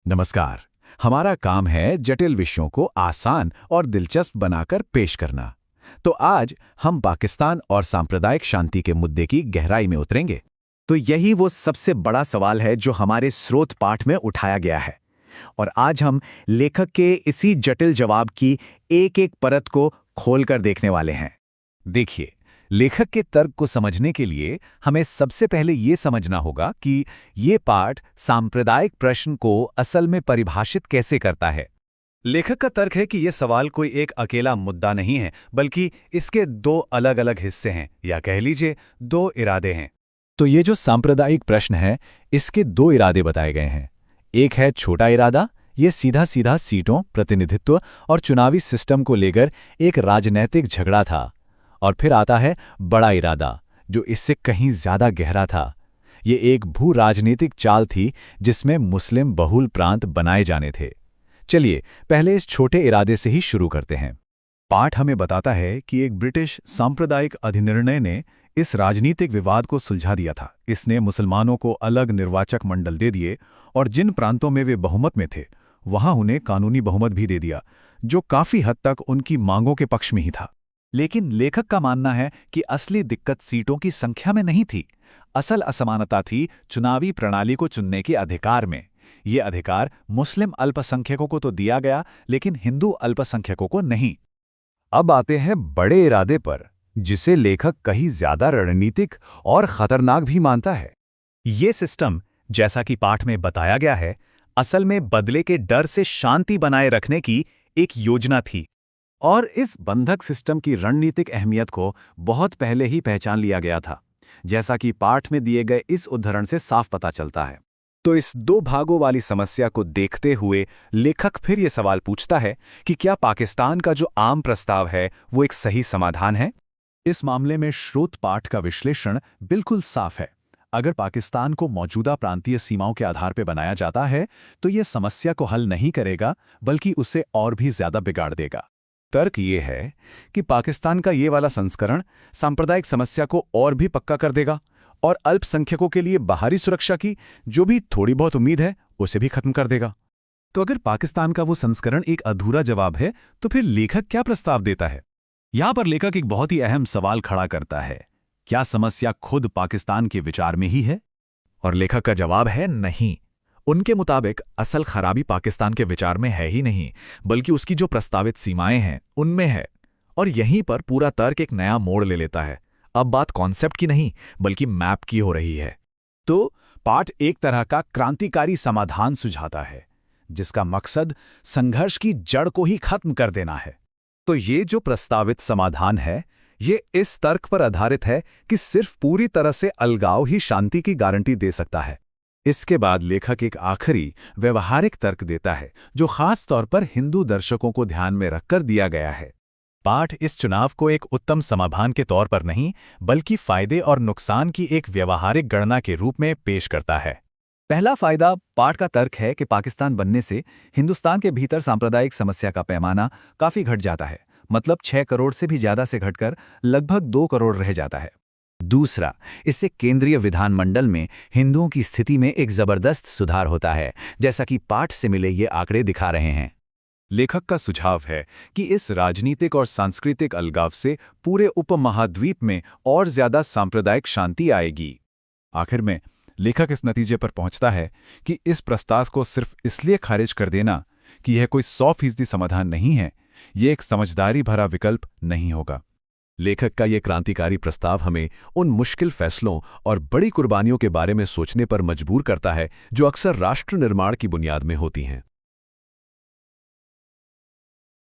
नमस्कार। हमारा काम है जटिल विषयों को आसान और दिलचस्प बनाकर पेश करना। तो आज हम पाकिस्तान और सांप्रदायिक शांति के मुद्दे की गहराई में उतरेंगे। तो यही वो सबसे बड़ा सवाल है जो हमारे स्रोत पाठ में उठाया गया है। और आज हम लेखक के इसी जटिल जवाब की एक एक परत को खोलकर देखने वाले हैं। देखिए, लेखक के तर्क को समझने के लिए हमें सबसे पहले ये समझना होगा कि ये पाठ सांप्रदायिक प्रश्न को असल में परिभाषित कैसे करता है। लेखक का तर्क है कि यह सवाल कोई एक अकेला मुद्दा नहीं है, बल्कि इसके दो अलग अलग हिस्से हैं, या कह लीजिए दो इरादे हैं। तो ये जो सांप्रदायिक प्रश्न है, इसके दो इरादे बताए गए हैं। एक है छोटा इरादा, ये सीधा सीधा सीटों, प्रतिनिधित्व और चुनावी सिस्टम को लेकर एक राजनैतिक झगड़ा था। और फिर आता है बड़ा इरादा, जो इससे कहीं ज्यादा गहरा था। ये एक भू राजनीतिक चाल थी जिसमें मुस्लिम बहुल प्रांत बनाए जाने थे। चलिए पहले इस छोटे इरादे से ही शुरू करते हैं। पाठ हमें बताता है कि एक ब्रिटिश सांप्रदायिक अधिनिर्णय ने इस राजनीतिक विवाद को सुलझा दिया था। इसने मुसलमानों को अलग निर्वाचक मंडल दे दिए और जिन प्रांतों में वे बहुमत में थे, वहां उन्हें कानूनी बहुमत भी दे दिया, जो काफी हद तक उनकी मांगों के पक्ष में ही था। लेकिन लेखक का मानना है कि असली दिक्कत सीटों की संख्या में नहीं थी। असल असमानता थी चुनावी प्रणाली को चुनने के अधिकार में। ये अधिकार मुस्लिम अल्पसंख्यकों को तो दिया गया, लेकिन हिंदू अल्पसंख्यकों को नहीं। अब आते हैं बड़े इरादे पर, जिसे लेखक कहीं ज्यादा रणनीतिक और खतरनाक भी मानता है। ये सिस्टम, जैसा कि पाठ में बताया गया है, असल में बदले के डर से शांति बनाए रखने की एक योजना थी। और इस बंधक सिस्टम की रणनीतिक अहमियत को बहुत पहले ही पहचान लिया गया था, जैसा कि पाठ में दिए गए इस उदाहरण से साफ पता चलता है। तो इस दो भागों वाली समस्या को देखते हुए लेखक फिर ये सवाल पूछता है कि क्या पाकिस्तान का जो आम प्रस्ताव है वो एक सही समाधान है। इस मामले में स्रोत पाठ का विश्लेषण बिल्कुल साफ है। अगर पाकिस्तान को मौजूदा प्रांतीय सीमाओं के आधार पर बनाया जाता है तो यह समस्या को हल नहीं करेगा, बल्कि उसे और भी ज्यादा बिगाड़ देगा। तर्क ये है कि पाकिस्तान का ये वाला संस्करण सांप्रदायिक समस्या को और भी पक्का कर देगा और अल्पसंख्यकों के लिए बाहरी सुरक्षा की जो भी थोड़ी बहुत उम्मीद है उसे भी खत्म कर देगा। तो अगर पाकिस्तान का वो संस्करण एक अधूरा जवाब है, तो फिर लेखक क्या प्रस्ताव देता है। यहां पर लेखक एक बहुत ही अहम सवाल खड़ा करता है, क्या समस्या खुद पाकिस्तान के विचार में ही है। और लेखक का जवाब है नहीं। उनके मुताबिक असल खराबी पाकिस्तान के विचार में है ही नहीं, बल्कि उसकी जो प्रस्तावित सीमाएं हैं उनमें है। और यहीं पर पूरा तर्क एक नया मोड़ ले लेता है। अब बात कॉन्सेप्ट की नहीं, बल्कि मैप की हो रही है। तो पाठ एक तरह का क्रांतिकारी समाधान सुझाता है, जिसका मकसद संघर्ष की जड़ को ही खत्म कर देना है। तो ये जो प्रस्तावित समाधान है, ये इस तर्क पर आधारित है कि सिर्फ पूरी तरह से अलगाव ही शांति की गारंटी दे सकता है। इसके बाद लेखक एक आखिरी व्यवहारिक तर्क देता है, जो खास तौर पर हिंदू दर्शकों को ध्यान में रखकर दिया गया है। पाठ इस चुनाव को एक उत्तम समाधान के तौर पर नहीं, बल्कि फायदे और नुकसान की एक व्यवहारिक गणना के रूप में पेश करता है। पहला फायदा पाठ का तर्क है कि पाकिस्तान बनने से हिंदुस्तान के भीतर सांप्रदायिक समस्या का पैमाना काफी घट जाता है। मतलब 6 करोड़ से भी ज्यादा से घटकर लगभग 2 करोड़ रह जाता है। दूसरा, इससे केंद्रीय विधानमंडल में हिंदुओं की स्थिति में एक जबरदस्त सुधार होता है, जैसा कि पाठ से मिले ये आंकड़े दिखा रहे हैं। लेखक का सुझाव है कि इस राजनीतिक और सांस्कृतिक अलगाव से पूरे उपमहाद्वीप में और ज्यादा सांप्रदायिक शांति आएगी। आखिर में लेखक इस नतीजे पर पहुंचता है कि इस प्रस्ताव को सिर्फ इसलिए खारिज कर देना कि यह कोई 100% समाधान नहीं है, ये एक समझदारी भरा विकल्प नहीं होगा। लेखक का यह क्रांतिकारी प्रस्ताव हमें उन मुश्किल फैसलों और बड़ी कुर्बानियों के बारे में सोचने पर मजबूर करता है जो अक्सर राष्ट्र निर्माण की बुनियाद में होती हैं।